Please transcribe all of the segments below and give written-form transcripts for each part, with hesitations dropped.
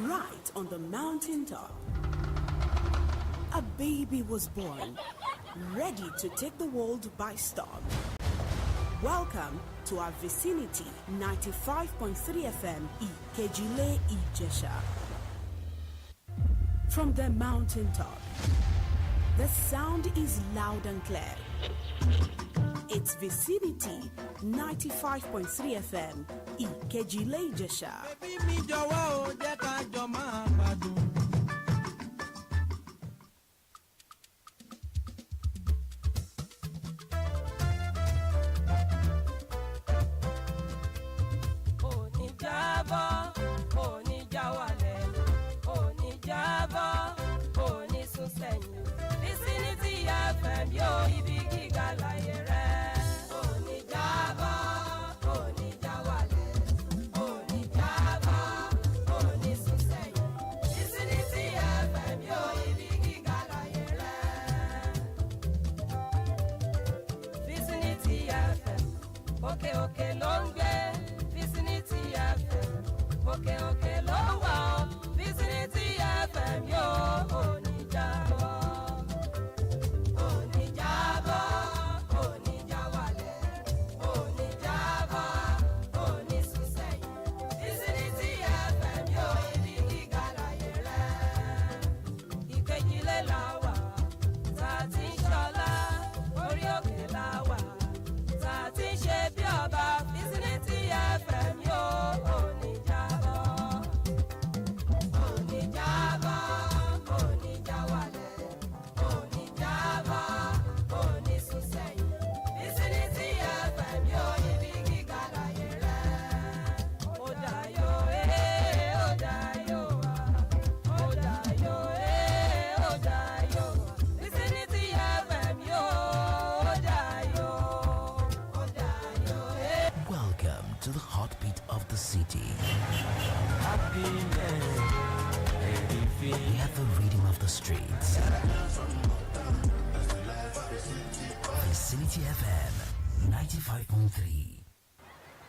right on the mountaintop. A baby was born, ready to take the world by storm. Welcome to our vicinity 95.3 FM Ikejile Ijesha. From the mountaintop, the sound is loud and clear. It's vicinity 95.3 FM Ikejile Ijesha.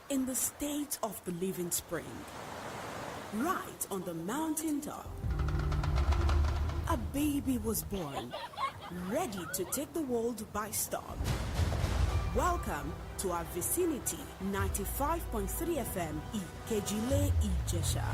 In the state of the living spring, right on the mountaintop, a baby was born, ready to take the world by storm. Welcome to our vicinity 95.3 FM Ikejile Ijesha.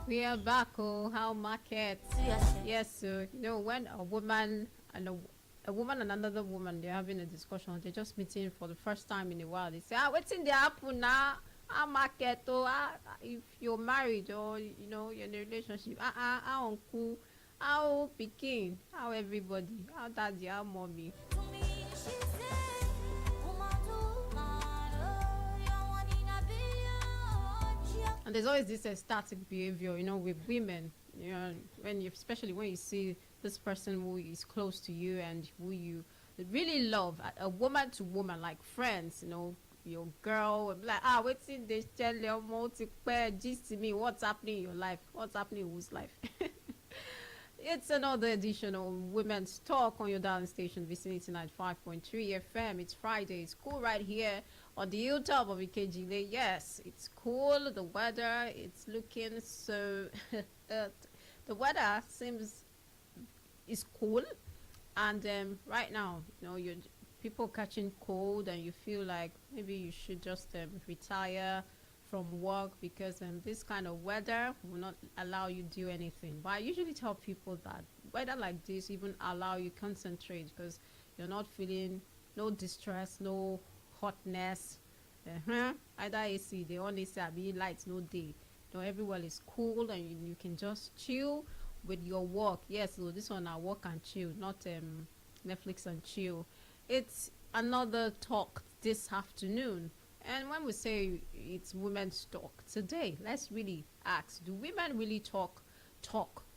We are back. Oh, how market? Yes, so you know when a woman and another woman, they're having a discussion. They're just meeting for the first time in a while. They say, what's in the apple now? Market. Oh, if you're married or you know you're in a relationship, uncle, how picking, how everybody, how daddy, how mommy. And there's always this static behavior, you know, with women. You know, especially when you see this person who is close to you and who you really love, a woman to woman, like friends, you know, your girl will be like, what's in this channel? Gist to me, what's happening in your life? What's happening in whose life? It's another edition of Women's Talk on your darling station, Vicinity 95.3 FM. It's Friday. It's cool right here on the hilltop of Ikejile. Yes, it's cool. The weather, it's looking so The weather seems is cool, and right now, you're people catching cold, and you feel like maybe you should just retire from work because this kind of weather will not allow you do anything. But I usually tell people that weather like this even allow you concentrate because you're not feeling no distress, no hotness. Either AC, they only say be lights, no day. Everywhere is cool, and you can just chill with your work. Yes, so this one I work and chill, not Netflix and chill. It's another talk this afternoon. And when we say it's women's talk today, let's really ask, do women really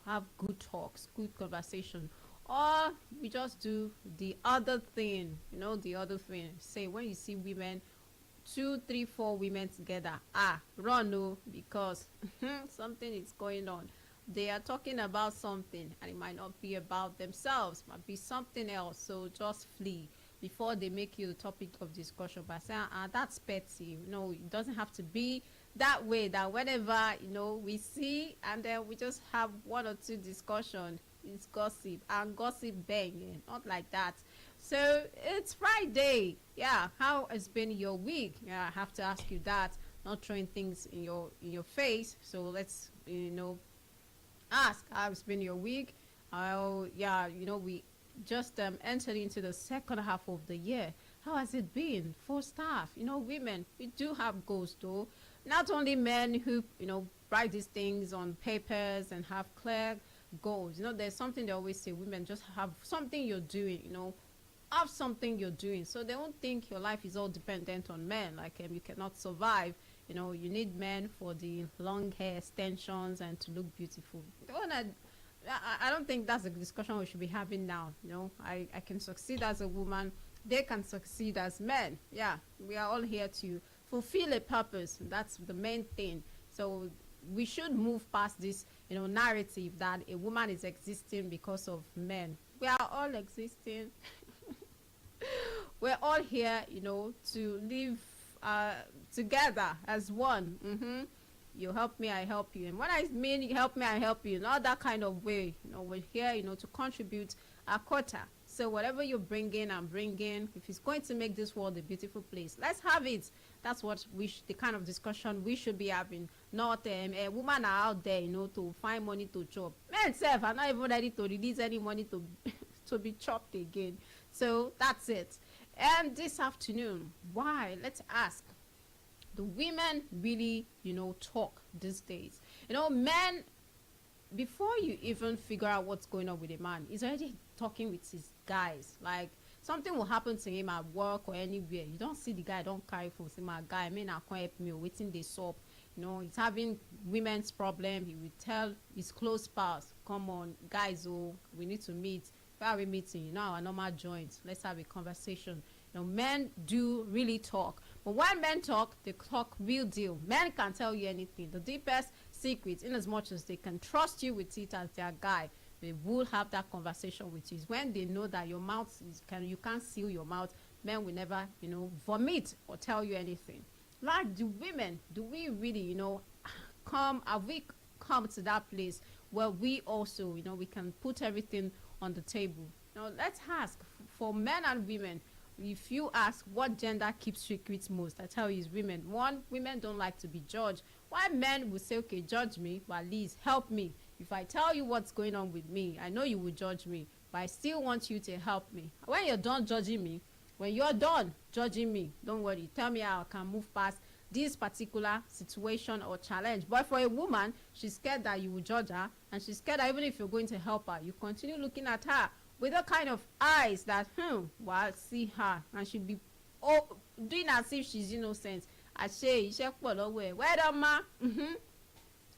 have good talks, good conversation? Or we just do the other thing, the other thing. Say when you see women, 2, 3, 4 women together, run, no, because something is going on. They are talking about something, and it might not be about themselves, might be something else. So just flee before they make you the topic of discussion by saying, that's petty. It doesn't have to be that way. That whenever we see, and then we just have 1 or 2 discussion, it's gossip, and gossip bang, not like that. So it's Friday. Yeah, how has been your week? Yeah, I have to ask you that. Not throwing things in your face. So let's ask how it's been your week. We just entered into the second half of the year. How has it been for staff? Women, we do have goals though. Not only men who write these things on papers and have clear goals. There's something they always say, women just have something you're doing. Have something you're doing, so they won't think your life is all dependent on men. Like you cannot survive. You need men for the long hair extensions and to look beautiful. I don't think that's a discussion we should be having now. I can succeed as a woman. They can succeed as men. Yeah, we are all here to fulfill a purpose. That's the main thing. So we should move past this, narrative that a woman is existing because of men. We are all existing. We're all here, to live together as one. You help me, I help you. And when I mean you help me, I help you, not that kind of way. We're here, to contribute our quota. So whatever you're bringing, I'm bringing. If it's going to make this world a beautiful place, let's have it. That's what the kind of discussion we should be having. Not a woman are out there, to find money to chop. Men self are not even ready to release any money to to be chopped again. So that's it. And this afternoon, why? Let's ask. Do women really, talk these days? Men, before you even figure out what's going on with a man, he's already talking with his guys. Like, something will happen to him at work or anywhere. You don't see the guy, don't carry phone. Say, my guy, man, I can't help me. Waiting they soap. He's having women's problem. He will tell his close pals, come on, guys, we need to meet. Where are we meeting? Our normal joints. Let's have a conversation. Men do really talk. But when men talk, they talk real deal. Men can tell you anything. The deepest secrets, in as much as they can trust you with it as their guy, they will have that conversation with you. It's when they know that your mouth you can't seal your mouth, men will never, vomit or tell you anything. Like the women, do we really, have we come to that place where we also, we can put everything on the table? Let's ask for men and women. If you ask what gender keeps secrets most, I tell you it's women. One, women don't like to be judged. Why men will say, okay, judge me, but at least help me. If I tell you what's going on with me, I know you will judge me, but I still want you to help me. When you're done judging me, when you're done judging me, don't worry, tell me how I can move past this particular situation or challenge. But for a woman, she's scared that you will judge her, and she's scared that even if you're going to help her, you continue looking at her with a kind of eyes that, well, see her, and she'll be doing as if she's innocent. I say, well done, ma.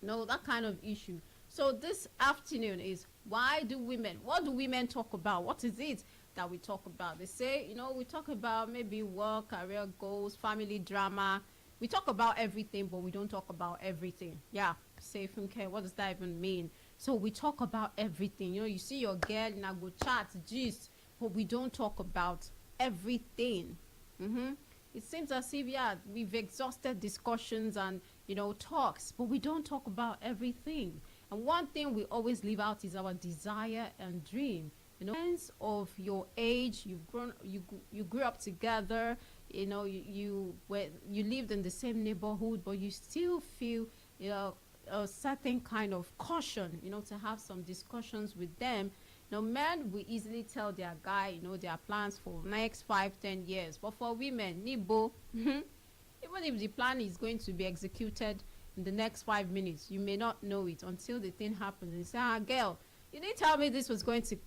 No, that kind of issue. So this afternoon is, what do women talk about? What is it that we talk about? They say, we talk about maybe work, career goals, family drama. We talk about everything, but we don't talk about everything. Yeah, say, Funke, what does that even mean? So we talk about everything. You see your girl and I go chat, gist, but we don't talk about everything. It seems as if, we've exhausted discussions and, talks, but we don't talk about everything. And one thing we always leave out is our desire and dream. Friends of your age, you grew up together, you lived in the same neighborhood, but you still feel, a certain kind of caution, to have some discussions with them. Men will easily tell their guy, their plans for next 5, 10 years. But for women, Nibo, even if the plan is going to be executed in the next 5 minutes, you may not know it until the thing happens. You say, girl, you didn't tell me this was going to,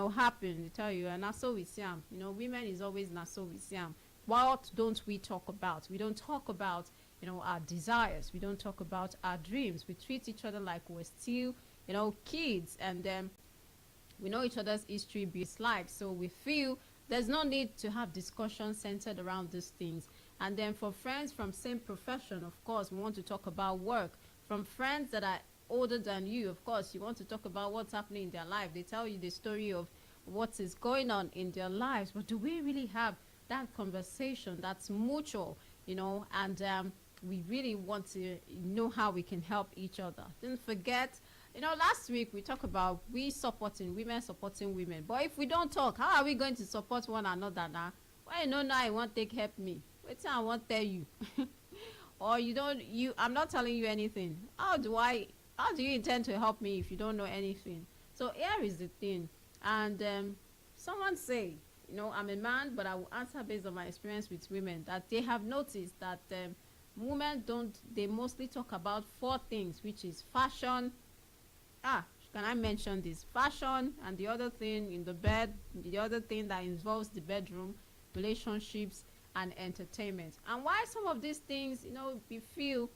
happen. They tell you, and so we see them. Women is always not so we see them. What don't we talk about? We don't talk about, our desires. We don't talk about our dreams. We treat each other like we're still, kids, and we know each other's history, beliefs, likes. So we feel there's no need to have discussions centered around these things. And then for friends from same profession, of course, we want to talk about work. From friends that are older than you, of course, you want to talk about what's happening in their life. They tell you the story of what is going on in their lives. But do we really have that conversation that's mutual, and we really want to know how we can help each other? Don't forget, last week we talked about supporting women. But if we don't talk, how are we going to support one another now? Why now I want to help me? Wait till I want to tell you. Or I'm not telling you anything. How do you intend to help me if you don't know anything? So here is the thing. And someone say, I'm a man, but I will answer based on my experience with women, that they have noticed that women they mostly talk about 4 things, which is fashion. Can I mention this? Fashion, and the other thing in the bed, the other thing that involves the bedroom, relationships, and entertainment. And why some of these things, we feel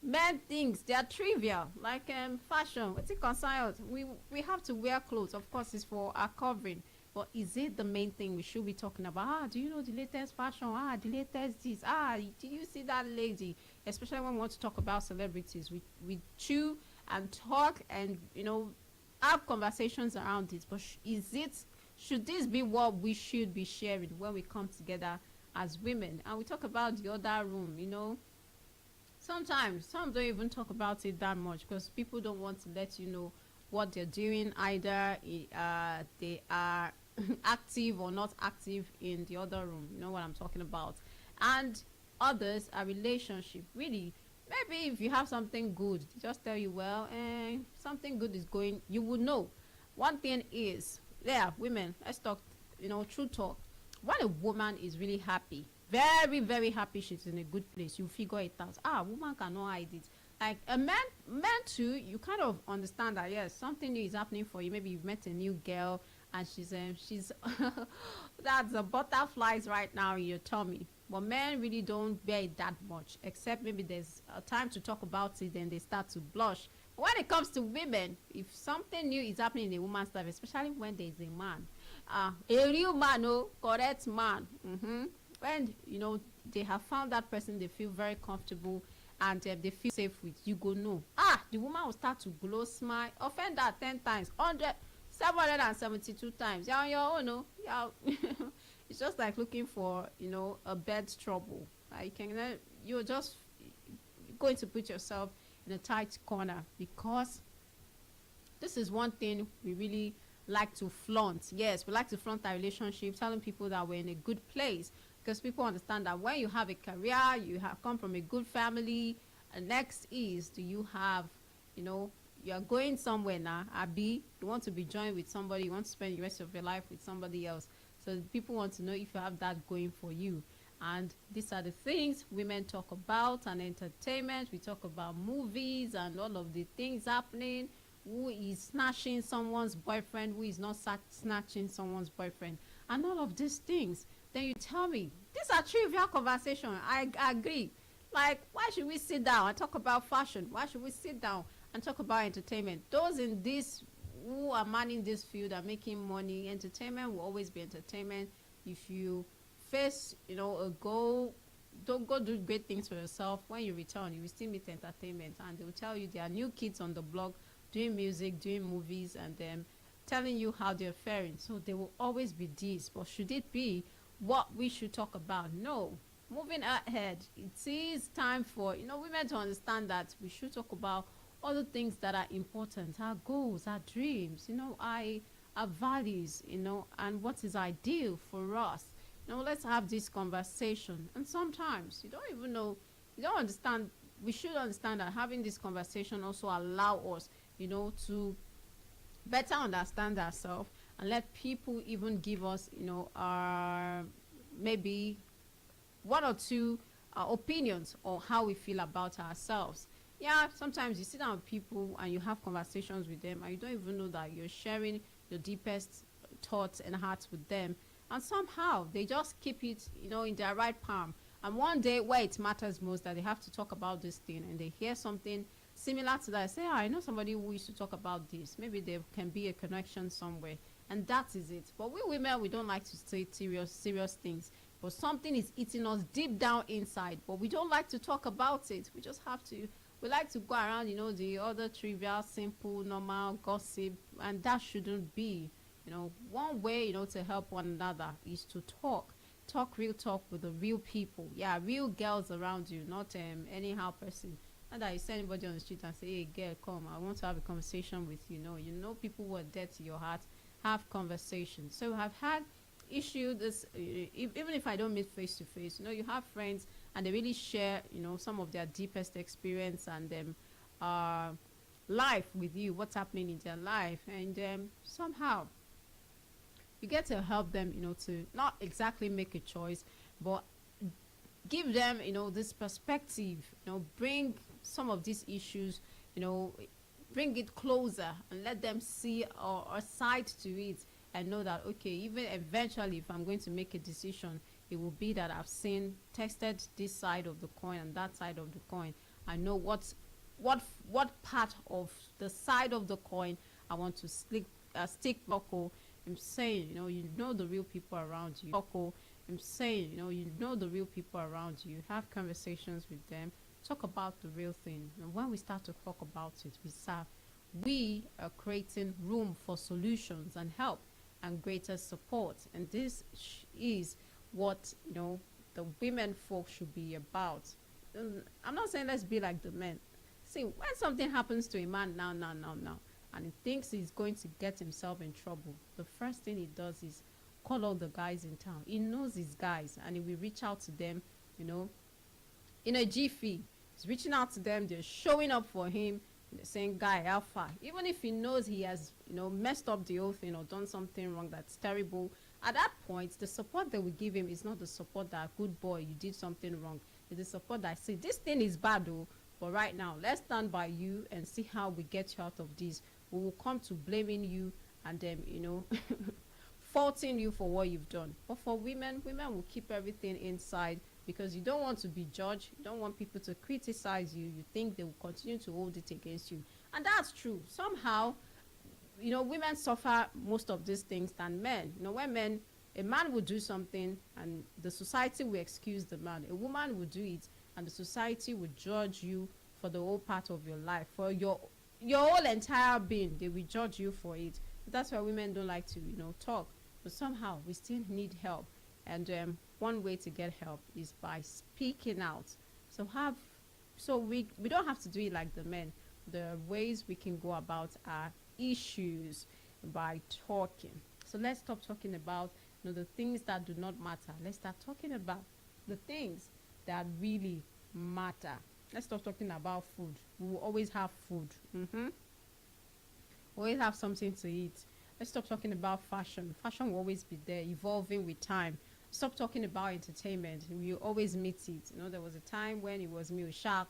men things they are trivial, like fashion. What's it concerned? We have to wear clothes, of course, it's for our covering. But is it the main thing we should be talking about? Do you know the latest fashion? The latest this. Do you see that lady? Especially when we want to talk about celebrities, we chew and talk and have conversations around it. But should this be what we should be sharing when we come together as women? And we talk about the other room. Sometimes some don't even talk about it that much because people don't want to let you know what they're doing. Either they are active or not active in the other room. You know what I'm talking about. And others are relationship. Really, maybe if you have something good, they just tell you, well, something good is going, you would know. One thing is, women, let's talk, true talk. When a woman is really happy, very, very happy, she's in a good place, you figure it out. Woman cannot hide it. Like a man too, you kind of understand that, yes, something new is happening for you. Maybe you've met a new girl and she's that's the butterflies right now in your tummy. But men really don't bear it that much, except maybe there's a time to talk about it, then they start to blush. But when it comes to women, if something new is happening in a woman's life, especially when there's a man, a real man, correct man, when they have found that person they feel very comfortable and they feel safe with, you go know, the woman will start to glow, smile, offend her 10 times, 772 times. You're on your own, no? It's just like looking for a bed's trouble. You're just going to put yourself in a tight corner, because this is one thing we really like to flaunt. Yes, we like to flaunt our relationship, telling people that we're in a good place, because people understand that when you have a career, you have come from a good family. And next is, do you have, you are going somewhere now, Abi, you want to be joined with somebody, you want to spend the rest of your life with somebody else. So people want to know if you have that going for you. And these are the things women talk about. And entertainment, we talk about movies and all of the things happening. Who is snatching someone's boyfriend, who is not snatching someone's boyfriend, and all of these things. Then you tell me, these are trivial conversations. I agree. Like, why should we sit down and talk about fashion? Why should we sit down and talk about entertainment? Those in this who are manning this field are making money. Entertainment will always be entertainment. If you face, a goal, don't go do great things for yourself. When you return, you will still meet entertainment, and they will tell you there are new kids on the block doing music, doing movies, and then telling you how they're faring. So there will always be this. But should it be what we should talk about? No. Moving ahead, it is time for women to understand that we should talk about all the things that are important, our goals, our dreams, our values, and what is ideal for us. Let's have this conversation. And sometimes you don't even know, you don't understand. We should understand that having this conversation also allow us, to better understand ourselves and let people even give us, our maybe one or two opinions on how we feel about ourselves. Yeah, sometimes you sit down with people and you have conversations with them and you don't even know that you're sharing your deepest thoughts and hearts with them. And somehow they just keep it, in their right palm. And one day where it matters most, that they have to talk about this thing and they hear something similar to that, I say, I know somebody who used to talk about this. Maybe there can be a connection somewhere. And that is it. But we women, we don't like to say serious things. But something is eating us deep down inside. But we don't like to talk about it. We just have to. We like to go around, the other trivial, simple, normal gossip. And that shouldn't be. One way, to help one another is to talk. Talk real talk with the real people. Yeah, real girls around you, not anyhow person. Not that you see anybody on the street and say, hey, girl, come, I want to have a conversation with you. No, people who are dear to your heart have conversations. So I've had issue this, even if I don't meet face to face, you have friends and they really share, some of their deepest experience and life with you, what's happening in their life. And somehow you get to help them, to not exactly make a choice, but give them, this perspective, bring some of these issues, bring it closer and let them see a side to it and know that, okay, even eventually if I'm going to make a decision, it will be that I've tested this side of the coin and that side of the coin. I know what part of the side of the coin I want to stick buckle. I'm saying, the real people around you. I'm saying, the real people around you. Have conversations with them. Talk about the real thing. And when we start to talk about it, we are creating room for solutions and help and greater support. And this is what, the women folk should be about. I'm not saying let's be like the men. See, when something happens to a man now, and he thinks he's going to get himself in trouble, the first thing he does is call all the guys in town. He knows his guys and he will reach out to them, in a jiffy. He's reaching out to them, they're showing up for him, they're saying, guy, how far? Even if he knows he has, messed up the whole thing or done something wrong that's terrible, at that point, the support that we give him is not the support that, good boy, you did something wrong. It's the support that, say, this thing is bad, though, but right now, let's stand by you and see how we get you out of this. We will come to blaming you and then, faulting you for what you've done. But for women will keep everything inside because you don't want to be judged. You don't want people to criticize you. You think they will continue to hold it against you. And that's true. Somehow, women suffer most of these things than men. When a man will do something and the society will excuse the man. A woman will do it and the society will judge you for the whole part of your life. For your whole entire being, they will judge you for it. That's why women don't like to, talk. But somehow we still need help. And one way to get help is by speaking out. So we don't have to do it like the men. There are ways we can go about our issues by talking. So let's stop talking about the things that do not matter. Let's start talking about the things that really matter. Let's stop talking about food. We will always have food. Always have something to eat. Let's stop talking about fashion. Fashion will always be there, evolving with time. Stop talking about entertainment. We always meet it. There was a time when it was me,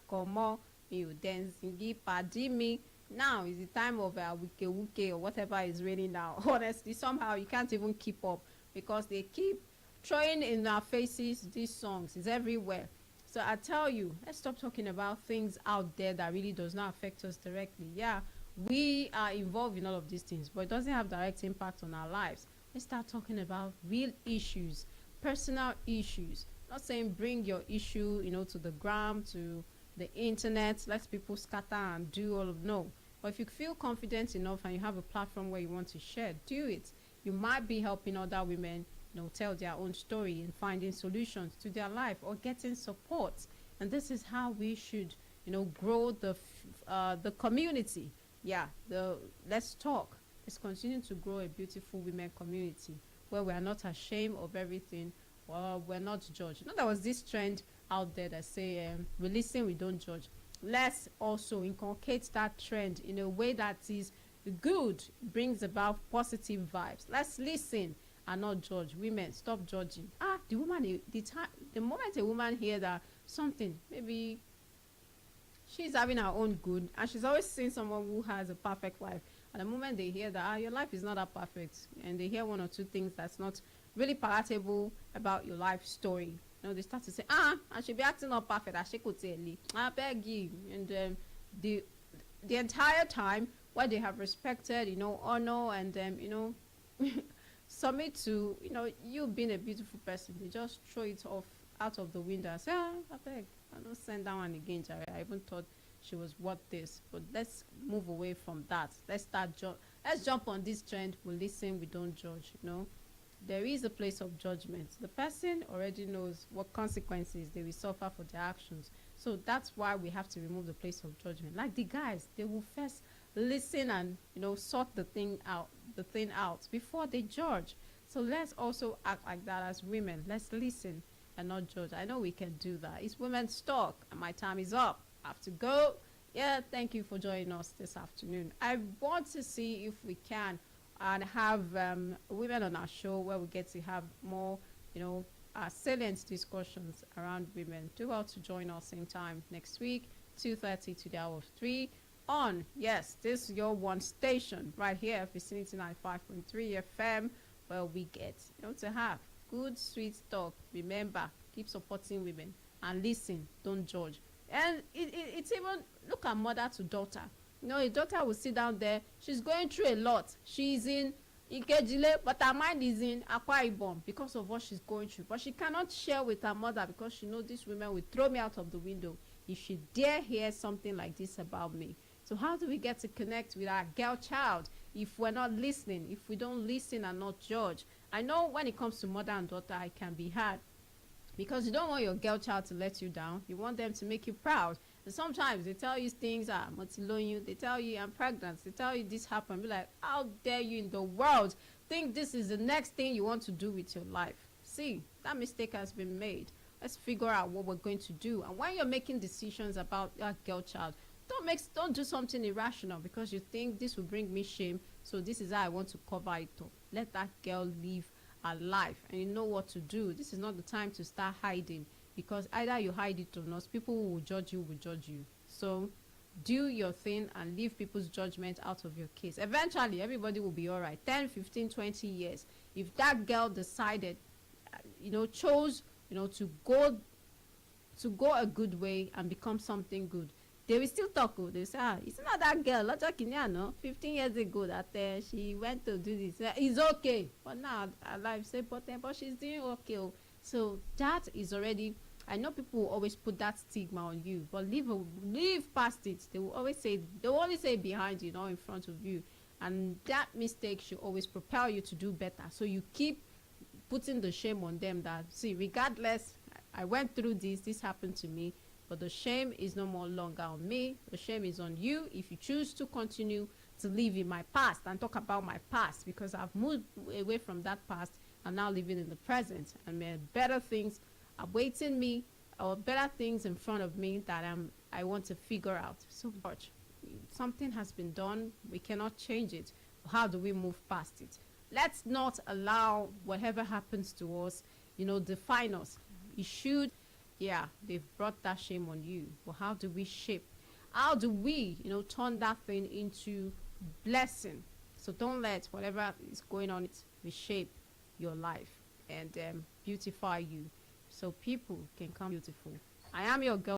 Komo, me, dancing, padi me. Now is the time of wike or whatever is raining now. Honestly, somehow you can't even keep up because they keep throwing in our faces these songs. It's everywhere. So I tell you, let's stop talking about things out there that really does not affect us directly. Yeah, we are involved in all of these things, but it doesn't have direct impact on our lives. Let's start talking about real issues, personal issues. Not saying bring your issue, to the gram, to the internet, let people scatter and do all of no. But if you feel confident enough and you have a platform where you want to share, do it. You might be helping other women, tell their own story and finding solutions to their life or getting support. And this is how we should, grow the the community. Yeah, the let's talk. Let's continue to grow a beautiful women community where we are not ashamed of everything, or we're not judged. You know, there was this trend out there that say, we listen, we don't judge. Let's also inculcate that trend in a way that is good, brings about positive vibes. Let's listen and not judge. Women, stop judging. The woman, the moment a woman hear that something, maybe she's having her own good and she's always seen someone who has a perfect life, and the moment they hear that your life is not that perfect, and they hear one or two things that's not really palatable about your life story, you know, they start to say, I should be acting not perfect, I should tell you, I beg you. And the entire time where they have respected, you know, honor, and you know, submit to, you know, you being a beautiful person, they just throw it off out of the window and say, I beg, I don't send that one again, Jerry. I even thought she was worth this. But let's move away from that. Let's jump on this trend. We listen, we don't judge. You know, there is a place of judgment. The person already knows what consequences they will suffer for their actions. So that's why we have to remove the place of judgment. Like the guys, they will first listen and, you know, sort the thing out before they judge. So let's also act like that as women. Let's listen and not judge. I know we can do that. It's women's talk, and my time is up. I have to go. Yeah, thank you for joining us this afternoon. I want to see if we can and have women on our show where we get to have more, you know, salient discussions around women. Do well to join us same time next week, 2:30 to the hour of 3 on, yes, this is your one station right here, Vicinity 95.3 FM, where we get, you know, to have good, sweet talk. Remember, keep supporting women and listen, don't judge. And it's even, look at mother to daughter. You know, a daughter will sit down there, she's going through a lot. She's in Ikejile, but her mind is in Akwa Ibom because of what she's going through. But she cannot share with her mother because she knows these women will throw me out of the window if she dare hear something like this about me. So how do we get to connect with our girl child if we're not listening, if we don't listen and not judge? I know when it comes to mother and daughter, it can be hard because you don't want your girl child to let you down. You want them to make you proud. And sometimes they tell you things, they tell you I'm pregnant, they tell you this happened. Be like, how dare you in the world think this is the next thing you want to do with your life? See, that mistake has been made. Let's figure out what we're going to do. And when you're making decisions about that girl child, don't do something irrational because you think this will bring me shame, so this is how I want to cover it up. Let that girl live her life and you know what to do. This is not the time to start hiding, because either you hide it or not, people who will judge you will judge you. So do your thing and leave people's judgment out of your case. Eventually everybody will be all right. 10, 15, 20 years, if that girl decided, chose, to go a good way and become something good, they will still talk. They say, it's not that girl, 15 years ago that she went to do this. It's okay. But now her life say, but she's doing okay. So that is already, I know people will always put that stigma on you, but leave past it. They will only say behind you, not in front of you. And that mistake should always propel you to do better. So you keep putting the shame on them that, see, regardless, I went through this happened to me, but the shame is no more longer on me. The shame is on you if you choose to continue to live in my past and talk about my past, because I've moved away from that past and now living in the present, and better things are waiting me, or better things in front of me that I want to figure out. So much. Something has been done. We cannot change it. How do we move past it? Let's not allow whatever happens to us, define us. It should. Yeah, they've brought that shame on you. But how do we how do we, turn that thing into blessing? So don't let whatever is going on reshape your life and beautify you, so people can come beautiful. I am your girl.